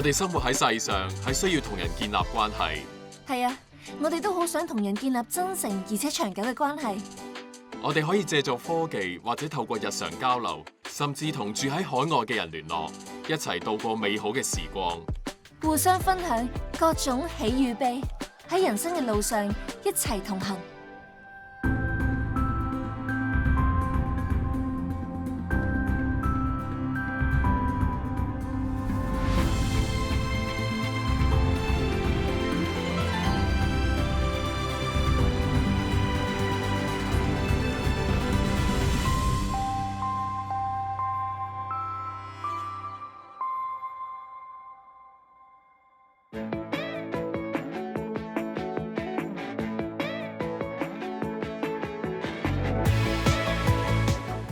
哋生活喺世上係需要同人建立關係。係啊，我哋都好想同人建立真誠而且長久嘅關係。我哋可以借助科技或者透過日常交流，甚至同住喺海外嘅人聯絡，一齊度過美好嘅時光。互相分享各種喜與悲，喺人生嘅路上一齊同行。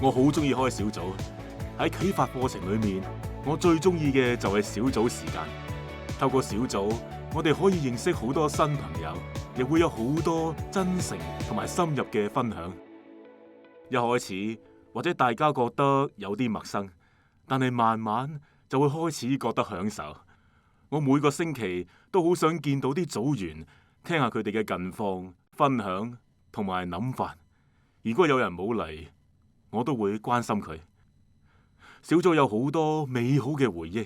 我好中意開小組，喺啟發課程裏面，我最中意嘅就係小組時間。透過小組，我哋可以認識好多新朋友，亦會有好多真誠同埋深入嘅分享。一開始或者大家覺得有啲陌生，但係慢慢就會開始覺得享受。我每個星期都好想見到啲組員，聽下佢哋嘅近況、分享同埋諗法。如果有人冇嚟，我都會關心佢。小組有好多美好嘅回憶，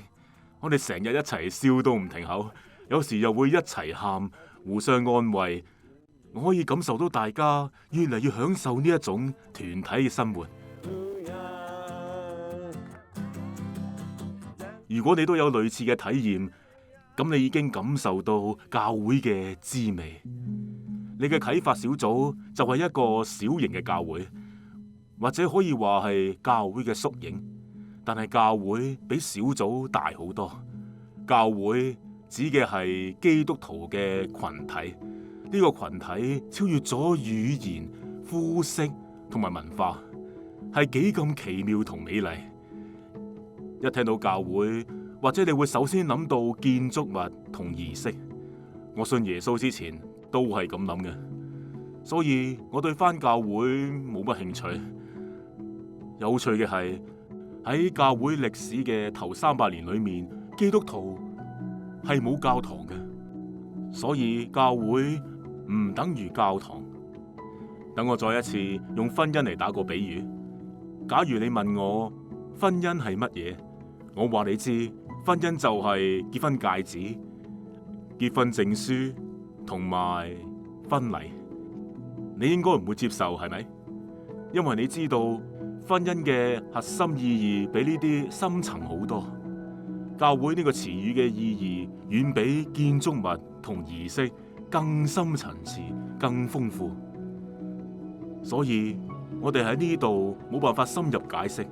我哋成日一齊笑到唔停口，有時又會一齊喊，互相安慰。我可以感受到大家越嚟越享受呢一種團體嘅生活。如果你都有類似嘅體驗，咁你已經感受到教會嘅滋味。你嘅啟發小組就係一個小型嘅教會，或者可以話係教會嘅縮影，但係教會比小組大好多。教會指嘅係基督徒嘅群體，呢個群體超越咗語言、膚色同埋文化，係幾咁奇妙同美麗。一聽到教會，或者你會首先諗到建築物同儀式。我信耶穌之前都係咁諗嘅，所以我對返教會冇乜興趣。有趣嘅係喺教會歷史嘅頭300年裏面，基督徒係冇教堂嘅，所以教會唔等於教堂。等我再一次用婚姻嚟打個比喻。假如你問我婚姻係乜嘢，我話你知，婚姻就係結婚戒指、結婚證書同埋婚禮。你應該唔會接受，係咪？因為你知道婚姻嘅核心意義比呢啲深層好多。教會呢個詞語嘅意義遠比建築物同儀式更深層次、更豐富。所以我哋喺呢度冇辦法深入解釋，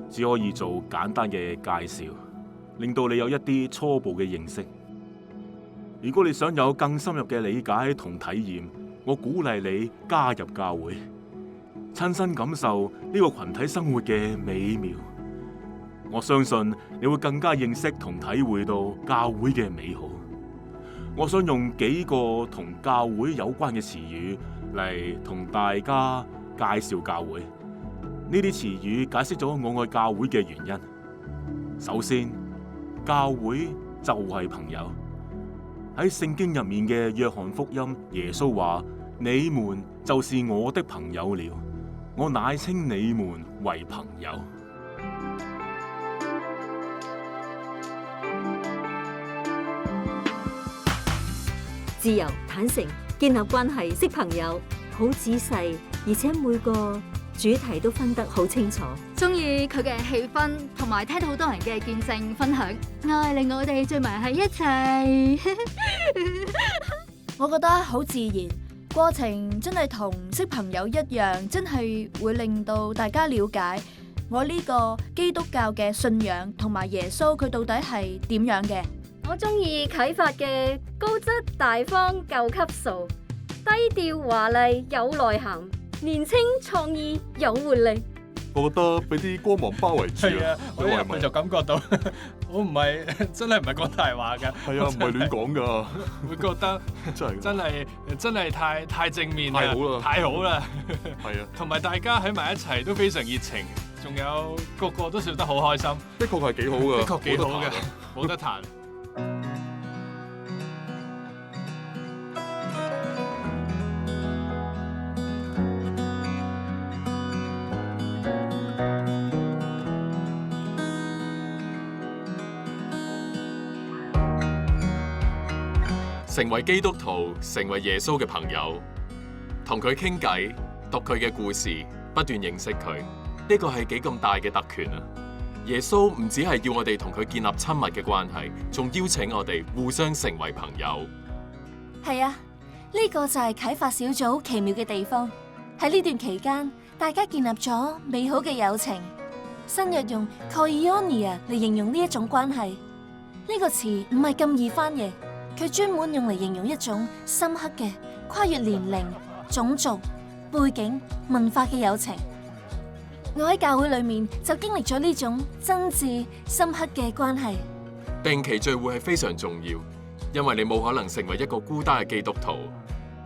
只可以做簡單嘅介紹，令到你有一啲初步嘅認識。如果你想有更深入嘅理解同體驗，我鼓勵你加入教會，親身感受呢個群體生活嘅美妙。我相信你會更加認識同體會到教會嘅美好。我想用幾個同教會有關嘅詞語嚟同大家介紹教會。呢啲詞語解釋咗我愛教會嘅原因。首先，教會就係朋友。喺聖經入面嘅約翰福音，耶穌話：你們就是我的朋友了，我乃稱你們為朋友。自由、坦誠、建立關係、識朋友，好仔細，而且每個主題都分得好清楚。中意佢嘅氣氛，同埋聽到好多人嘅見證分享，愛令我哋聚埋喺一齊。我覺得好自然，過程真係同識朋友一樣，真係會令到大家了解我呢個基督教嘅信仰同埋耶穌佢到底係點樣嘅。我中意啟發嘅高質大方夠級數，低調華麗有內涵，年青創意有活力。我覺得俾啲光芒包圍住啊！我一入去就感覺到，我唔係真係唔係講大話㗎。係啊，唔係亂講㗎。會覺得真係太正面啦，太好啦。係啊，同埋大家喺埋一齊都非常熱情，仲有個個都笑得好開心。的確係幾好㗎，的確幾好嘅，冇得彈。成為基督徒，成為耶穌嘅朋友，同佢傾偈，讀佢嘅故事，不斷認識佢，呢個係幾咁大嘅特權啊！耶穌唔只係要我哋同佢建立親密嘅關係，仲邀請我哋互相成為朋友。係啊，呢個就係啟發小組奇妙嘅地方。喺呢段期間，大家建立咗美好嘅友情。新約用 koinonia 嚟形容呢一種關係，呢個詞唔係咁易翻譯，佢專門用嚟形容一種深刻嘅跨越年齡、種族、背景、文化嘅友情。我喺教會裏面就經歷咗呢種真摯深刻嘅關係。定期聚會係非常重要，因為你冇可能成為一個孤單嘅基督徒。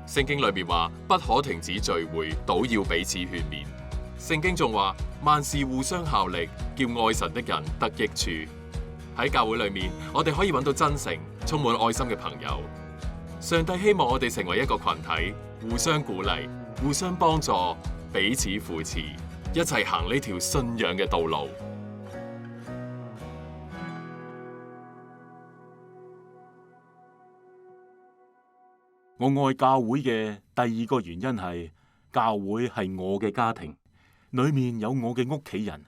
聖經裏面話不可停止聚會，倒要彼此勸勉。聖經仲話萬事互相效力，叫愛神的人得益處。喺教會裏面，我哋可以揾到真誠、充滿愛心嘅朋友。上帝希望我哋成為一個群體，互相鼓勵、互相幫助、彼此扶持，一齊行呢條信仰嘅道路。我愛教會嘅第二個原因係，教會係我嘅家庭，裏面有我嘅屋企人。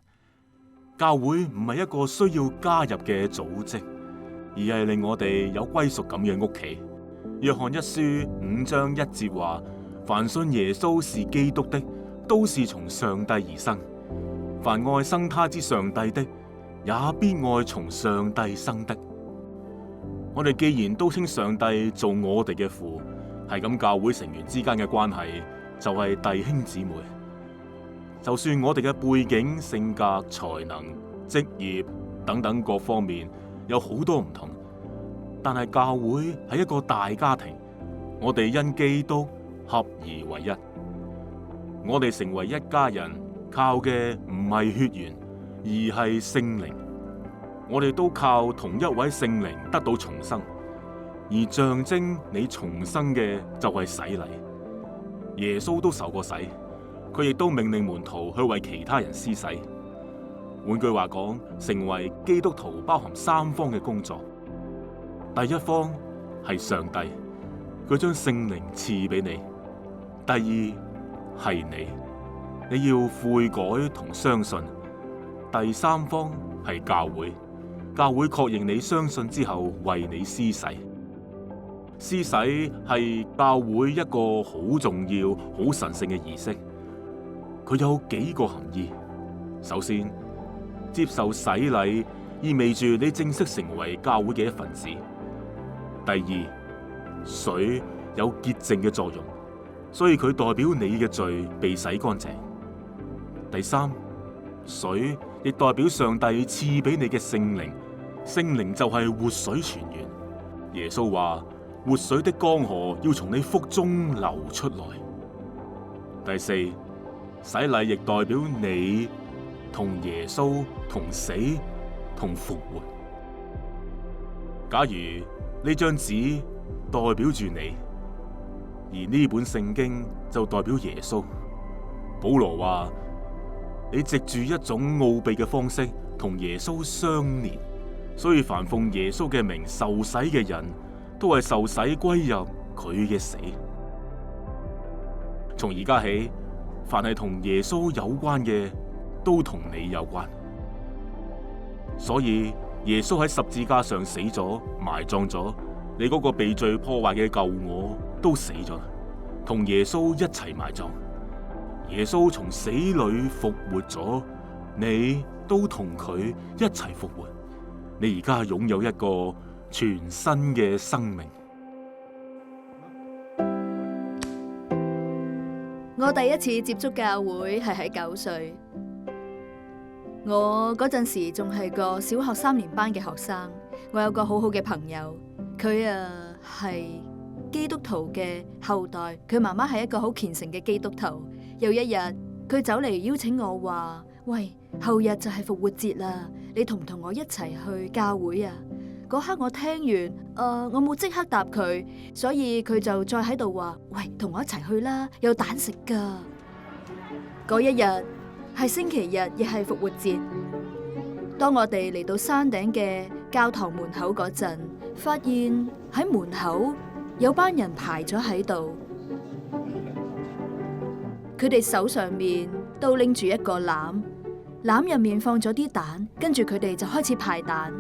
教會唔係一個需要加入嘅組織，而係令我哋有歸屬感嘅屋企。約翰一書5章1節話：凡信耶穌是基督的，都是從上帝而生。凡愛生他之上帝的，也必愛從上帝生的。我哋既然都稱上帝做我哋嘅父，係咁，教會成員之間嘅關係就係弟兄姊妹。就算我哋嘅背景、性格、才能、職業等等各方面有好多唔同，但係教會係一個大家庭，我哋因基督合而為一。我哋成為一家人，靠嘅唔係血緣，而係聖靈。我哋都靠同一位聖靈得到重生，而象徵你重生嘅就係洗禮。耶穌都受過洗。佢亦都命令門徒去為其他人施洗。換句話講，成為基督徒包含3方嘅工作。第一方係上帝，佢將聖靈賜俾你；第二係你要悔改同相信；第三方係教會，教會確認你相信之後為你施洗。施洗係教會一個好重要、好神聖嘅儀式。佢有幾個含義。首先，接受洗禮意味住你正式成為教會嘅一份子。第二，水有潔淨嘅作用，所以佢代表你嘅罪被洗乾淨。第三，水亦代表上帝賜俾你嘅聖靈，聖靈就係活水泉源。耶穌話：活水的江河要從你腹中流出來。第四，洗禮亦代表你同耶穌同死同復活。假如呢張紙代表住你，而呢本聖經就代表耶穌，保羅話你藉住一種奧秘嘅方式同耶穌相連，所以凡奉耶穌嘅名受洗嘅人都係受洗歸入佢嘅死。從而家起，凡係同耶穌有關嘅，都同你有關。所以耶穌喺十字架上死咗，埋葬咗，你嗰個被罪破壞嘅舊我都死咗，同耶穌一齊埋葬。耶穌從死裏復活咗，你都同佢一齊復活。你而家擁有一個全新嘅生命。我第一次接觸教會係喺9歲，我嗰陣時仲係個小學3年班嘅學生。我有個好好嘅朋友，佢係基督徒嘅後代，佢媽媽係一個好虔誠嘅基督徒。有一日，佢走嚟邀請我話：喂，後日就係復活節啦，你同唔同我一齊去教會啊？嗰刻我聽完，我冇即刻答佢，所以佢就再喺度話：喂，同我一齊去啦，有蛋食噶。嗰一日係星期日，亦係復活節。當我哋嚟到山頂嘅教堂門口嗰陣，發現喺門口有班人排咗喺度，佢哋手上面都拎住一個籃，籃入面放咗啲蛋，跟住佢哋就開始排蛋。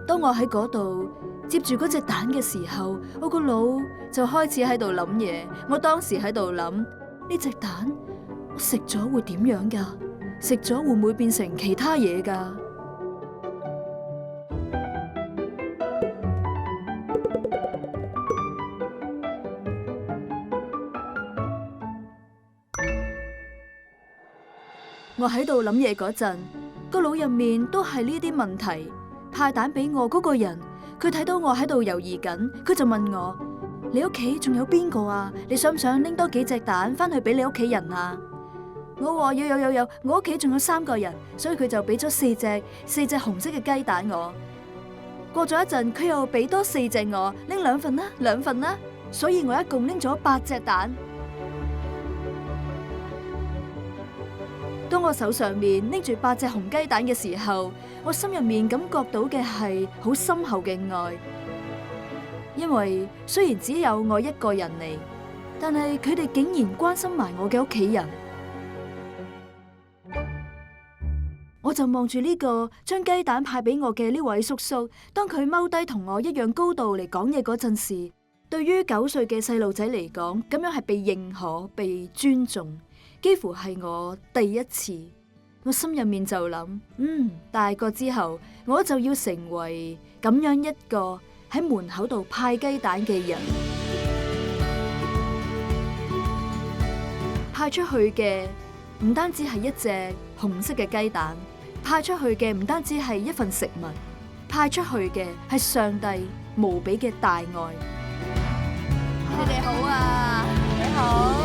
當我喺嗰度接住嗰隻蛋嘅時候，我個腦就開始喺度諗嘢。我當時喺度諗，呢隻蛋我食咗會點樣㗎？食咗會唔會變成其他嘢㗎？我喺度諗嘢嗰陣，個腦入面都係呢啲問題。派蛋俾我嗰個人，佢睇到我喺度猶豫緊，佢就問我：你屋企仲有邊個啊？你想唔想拎多幾隻蛋翻去俾你屋企人啊？我話有，我屋企仲有3個人，所以佢就俾咗4隻紅色嘅雞蛋我。過咗一陣，佢又俾多4隻我，拎2份啦，所以我一共拎咗8隻蛋。當我手上面拎住8隻紅雞蛋嘅時候，我心入面感覺到嘅係好深厚嘅愛，因為雖然只有我一個人嚟，但係佢哋竟然關心埋我嘅屋企人。我就望住呢個將雞蛋派俾我嘅呢位叔叔，當佢踎低同我一樣高度嚟講嘢嗰陣時，對於9歲嘅細路仔嚟講，咁樣係被認可、被尊重。幾乎係我第一次，我心入面就諗，大個之後我就要成為咁樣一個喺門口度派雞蛋嘅人。派出去嘅唔單止係一隻紅色嘅雞蛋，派出去嘅唔單止係一份食物，派出去嘅係上帝無比嘅大愛。你哋好啊，你好。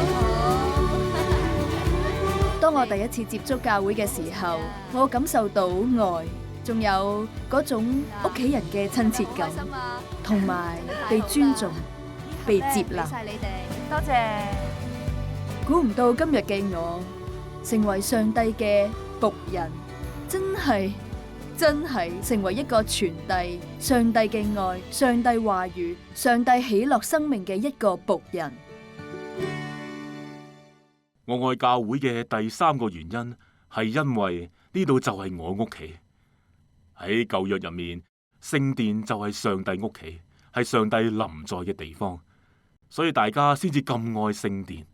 當我第一次接觸教會嘅時候，我感受到愛，仲有嗰種屋企人嘅親切感，同埋被尊重、被接納。多謝。估唔到今日嘅我成為上帝嘅僕人，真係成為一個傳遞上帝嘅愛、上帝話語、上帝喜樂生命嘅一個僕人。我愛教會嘅第3個原因係因為呢度就係我屋企。喺舊約入面，聖殿就係上帝屋企，係上帝臨在嘅地方，所以大家先至咁愛聖殿。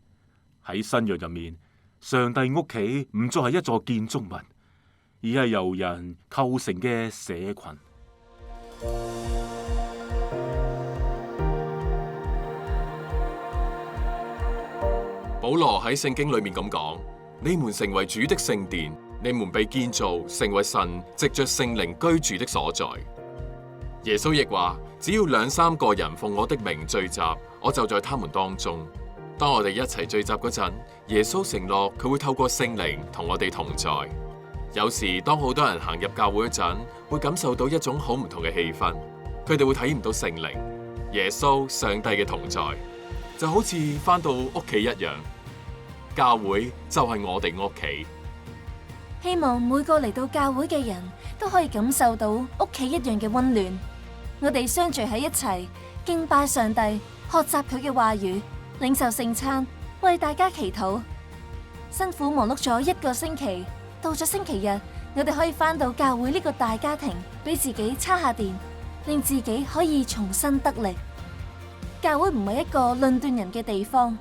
喺新約入面，上帝屋企唔再係一座建築物，而係由人構成嘅社群。保羅喺聖經裏面咁講：你們成為主的聖殿，你們被建造成為神藉着聖靈居住的所在。耶穌亦話：只要2、3個人奉我的名聚集，我就在他們當中。當我哋一齊聚集嗰陣，耶穌承諾佢會透過聖靈同我哋同在。有時當好多人行入教會嗰陣，會感受到一種好唔同嘅氣氛，佢哋會體驗到聖靈、耶穌、上帝嘅同在，就好似返到屋企一樣。教會就係我哋屋企。希望每個嚟到教會嘅人都可以感受到屋企一樣嘅溫暖。我哋相聚喺一齊，敬拜上帝，學習佢嘅話語，領受聖餐，為大家祈禱。辛苦忙碌咗1個星期，到咗星期日，我哋可以返到教會呢個大家庭，俾自己叉下電，令自己可以重新得力。教會唔係一個論斷人嘅地方，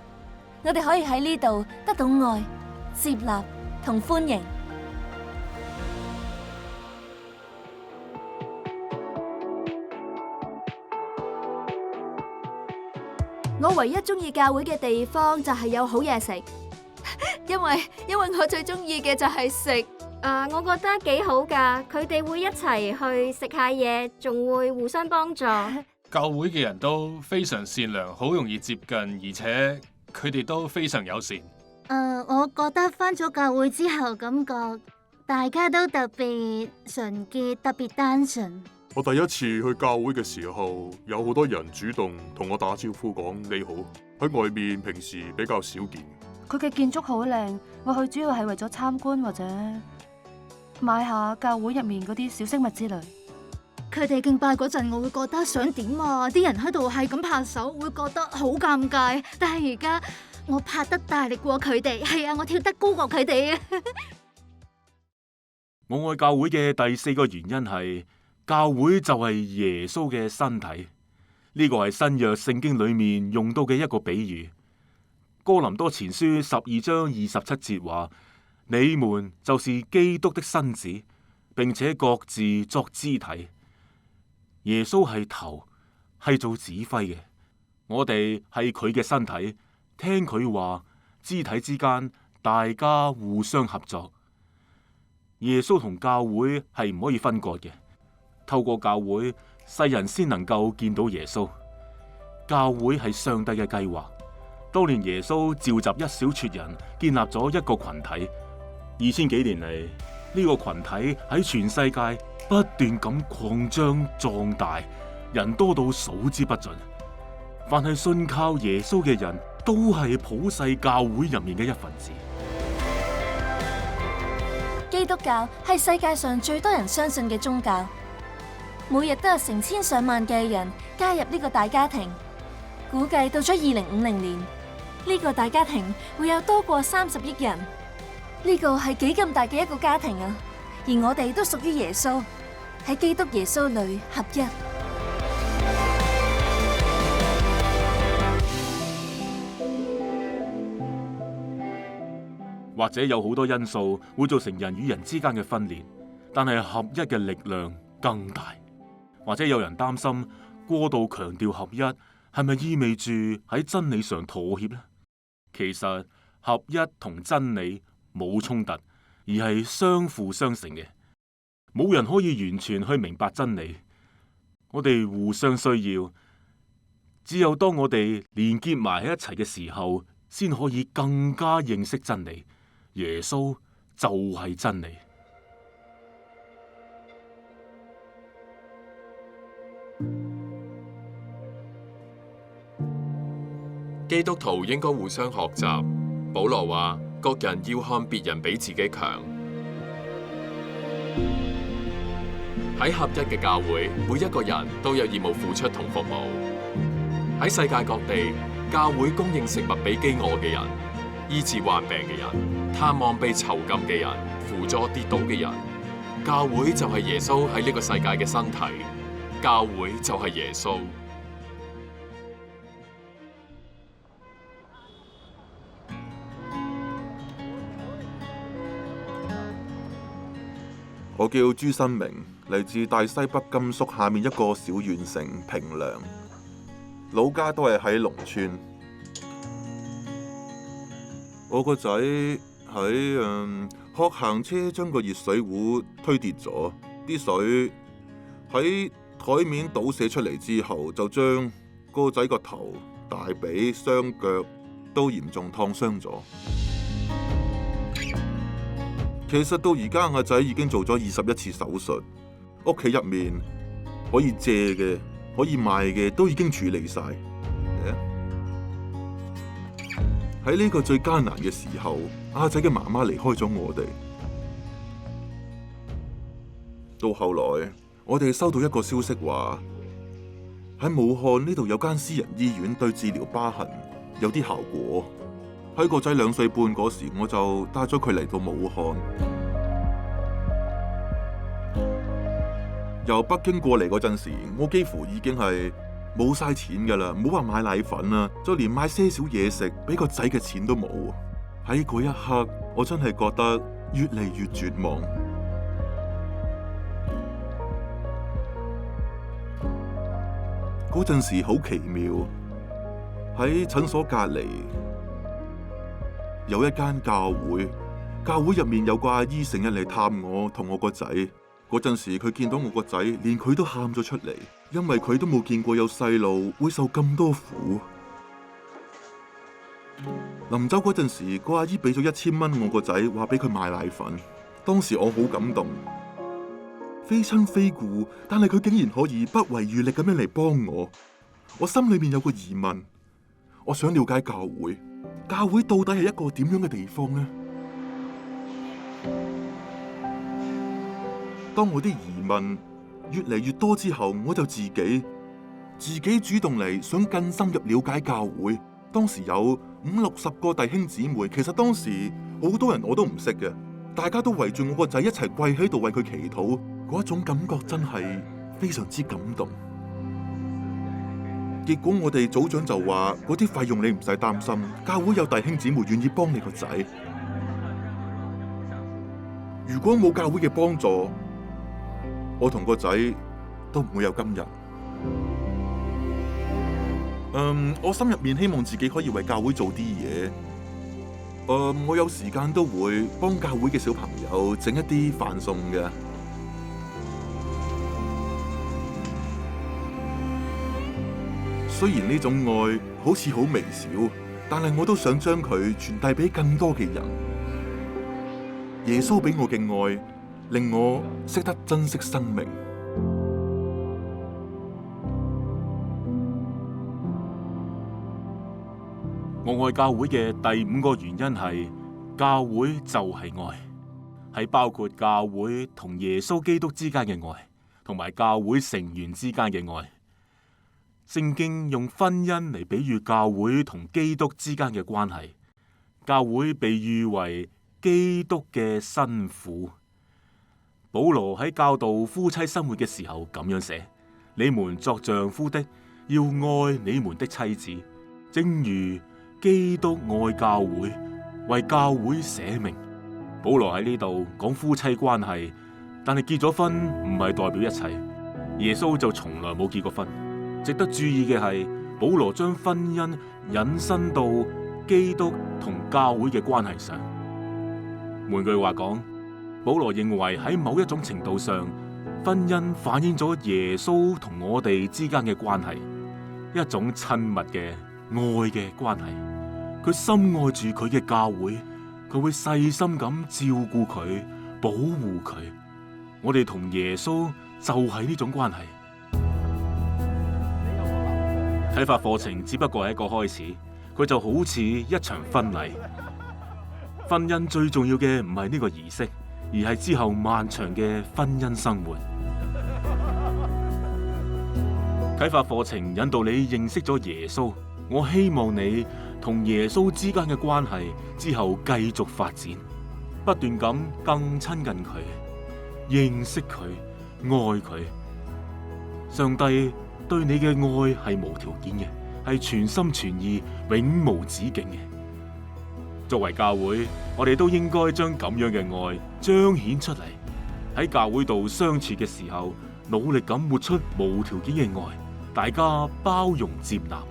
我哋可以喺呢度得到愛、接納同歡迎。我唯一中意教會嘅地方就係有好嘢食，因為我最中意嘅就係食。我覺得幾好㗎，佢哋會一齊去食下嘢，仲會互相幫助。教會嘅人都非常善良，好容易接近，而且佢哋都非常友善。我覺得返咗教會之後，感覺大家都特別純潔，特別單純。我第一次去教會嘅時候，有好多人主動同我打招呼講你好，喺外面平時比較少見。佢嘅建築好靚，我去主要係為咗參觀或者買下教會入面嗰啲小飾物之類。佢哋敬拜嗰陣，我會覺得想點啊！啲人喺度係咁拍手，會覺得好尷尬。但係而家我拍得大力過佢哋，係啊，我跳得高過佢哋啊！我愛教會嘅第4個原因係，教會就係耶穌嘅身體。呢個係新約聖經裏面用到嘅一個比喻。哥林多前書12章27節話：你們就是基督的身子，並且各自作肢體。耶穌係頭，係做指揮嘅。我哋係佢嘅身體，聽佢話，肢體之間大家互相合作。耶穌同教會係唔可以分割嘅。透過教會，世人先能夠見到耶穌。教會係上帝嘅計劃。當年耶穌召集一小撮人，建立咗一個群體。2000幾年嚟，呢個群體喺全世界不斷咁擴張壯大，人多到數之不盡。凡係信靠耶穌嘅人都係普世教會入面嘅一份子。基督教係世界上最多人相信嘅宗教，每日都有成千上萬嘅人加入呢個大家庭。估計到咗2050年，呢個大家庭會有多過30億人。呢個係幾咁大嘅一個家庭啊！而我哋都屬於耶穌，喺基督耶穌裏合一。或者有好多因素會造成人與人之間嘅分裂，但係合一嘅力量更大。或者有人擔心過度強調合一係咪意味住喺真理上妥協呢？其實合一同真理冇衝突，而係相輔相成嘅。冇人可以完全去明白真理，我哋互相需要。只有當我哋連結埋喺一齊嘅時候，先可以更加認識真理。耶穌就係真理。基督徒應該互相學習。保羅話：各人要看別人比自己強。喺合一嘅教會，每一個人都有義務付出同服務。喺世界各地，教會供應食物俾飢餓嘅人，醫治患病嘅人，探望被囚禁嘅人，扶助跌倒嘅人。教會就係耶穌喺呢個世界嘅身體。教會就係耶穌。我叫朱新明，嚟自大西北甘肅下面一個小縣城平涼，老家都係喺農村。我個仔喺學行車將個熱水壺推跌咗，啲水喺台面倒瀉出嚟之後，就將個仔個頭、大髀、雙腳都嚴重燙傷咗。其實到而家，阿仔已經做咗21次手術，屋企入面可以借嘅、可以賣嘅都已經處理晒。喺呢個最艱難嘅時候，阿仔嘅媽媽離開咗我哋。到後來，我哋收到一個消息話，喺武漢呢度有間私人醫院對治療疤痕有啲效果。喺個仔2歲半嗰時，我就帶咗佢嚟到武漢。由北京過嚟嗰陣時，我幾乎已經係冇晒錢噶啦，唔好話買奶粉啦，就連買些少嘢食俾個仔嘅錢都冇。喺嗰一刻，我真係覺得越嚟越絕望。嗰陣時好奇妙，喺診所隔籬有一間教會，教會入面有個阿姨成日嚟探我同我個仔。嗰陣時佢見到我個仔，連佢都喊咗出嚟，因為佢都冇見過有細路會受咁多苦。臨走嗰陣時，個阿姨俾咗1000蚊我個仔，話俾佢買奶粉。當時我好感動，非親非故，但係佢竟然可以不遺餘力咁樣嚟幫我。我心裏面有個疑問，我想了解教會，教會到底係一個點樣嘅地方呢？當我啲疑問越嚟越多之後，我就自己主動嚟，想更深入了解教會。當時有50-60個弟兄姊妹，其實當時好多人我都唔識嘅，大家都圍住我個仔一齊跪喺度為佢祈禱，嗰一種感覺真係非常之感動。結果我哋組長就話，嗰啲費用你唔使擔心，教會有弟兄姊妹願意幫你個仔。如果冇教會嘅幫助，我同個仔都唔會有今日。我心入面希望自己可以為教會做啲嘢。我有時間都會幫教會嘅小朋友整一啲飯餸嘅。雖然呢種愛好似好微小，但係我都想將佢傳遞俾更多嘅人。耶穌俾我嘅愛，令我識得珍惜生命。我愛教會嘅第5個原因係，教會就係愛，係包括教會同耶穌基督之間嘅愛，同埋教會成員之間嘅愛。聖經用婚姻嚟比喻教會同基督之間嘅關係，教會被喻為基督嘅新婦。保羅喺教導夫妻生活嘅時候咁樣寫：你們作丈夫的，要愛你們的妻子，正如基督愛教會，為教會捨命。保羅喺呢度講夫妻關係，但係結咗婚唔係代表一切。耶穌就從來冇結過婚。值得注意嘅係，保羅將婚姻引申到基督同教會嘅關係上。換句話講，保羅認為喺某一種程度上，婚姻反映咗耶穌同我哋之間嘅關係，一種親密嘅愛嘅關係。佢深愛住佢嘅教會，佢會細心咁照顧佢，保護佢。我哋同耶穌就係呢種關係。啟發課程只不過係一個開始，佢就好似一場婚禮。婚姻最重要嘅唔係呢個儀式，而係之後漫長嘅婚姻生活。啟發課程引導你認識咗耶穌，我希望你同耶穌之間嘅關係之後繼續發展，不斷咁更親近佢，認識佢，愛佢。上帝對你嘅愛係無條件嘅，係全心全意、永無止境嘅。作為教會，我哋都應該將咁樣嘅愛彰顯出嚟。喺教會度相處嘅時候，努力咁活出無條件嘅愛，大家包容接納。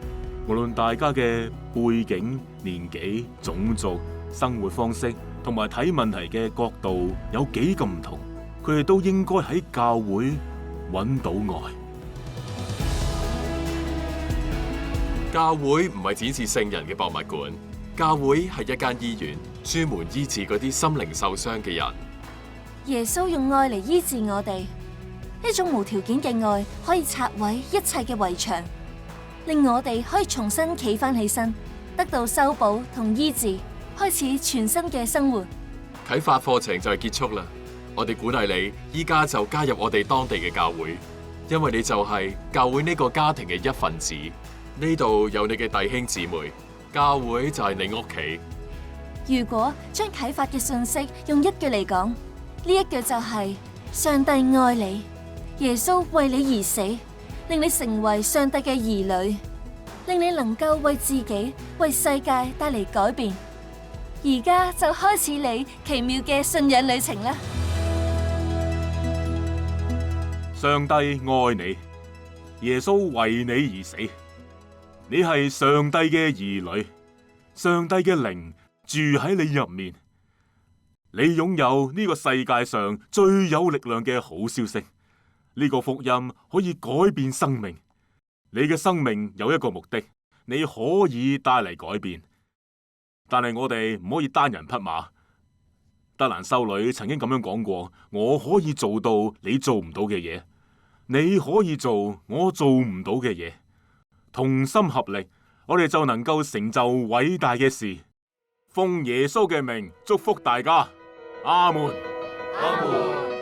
無論大家嘅背景、年紀、種族、生活方式同埋睇問題嘅角度有幾咁唔同，佢哋都應該喺教會揾到愛。教會唔係展示聖人嘅博物館，教會係一間醫院，專門醫治嗰啲心靈受傷嘅人。耶穌用愛嚟醫治我哋，呢種無條件嘅愛可以拆毀一切嘅圍牆，令我哋可以重新企返起身，得到修補同醫治，開始全新嘅生活。啟發課程就係結束啦，我哋鼓勵你依家就加入我哋當地嘅教會，因為你就係教會呢個家庭嘅一份子。呢度有你嘅弟兄姊妹，教會就係你屋企。如果將啟發嘅信息用一句嚟講，呢一句就係：上帝愛你，耶穌為你而死，令你成為上帝嘅兒女，令你能夠為自己、為世界帶嚟改變。而家就開始你奇妙嘅信仰旅程啦！上帝愛你，耶穌為你而死。你係上帝嘅兒女，上帝嘅靈住喺你入面，你擁有呢個世界上最有力量嘅好消息。呢個福音可以改變生命，你嘅生命有一個目的，你可以帶嚟改變。但係我哋唔可以單人匹馬。德蘭修女曾經咁樣講過：我可以做到你做唔到嘅嘢，你可以做我做唔到嘅嘢。同心合力，我哋就能夠成就偉大嘅事。奉耶穌嘅名祝福大家，阿門。阿門。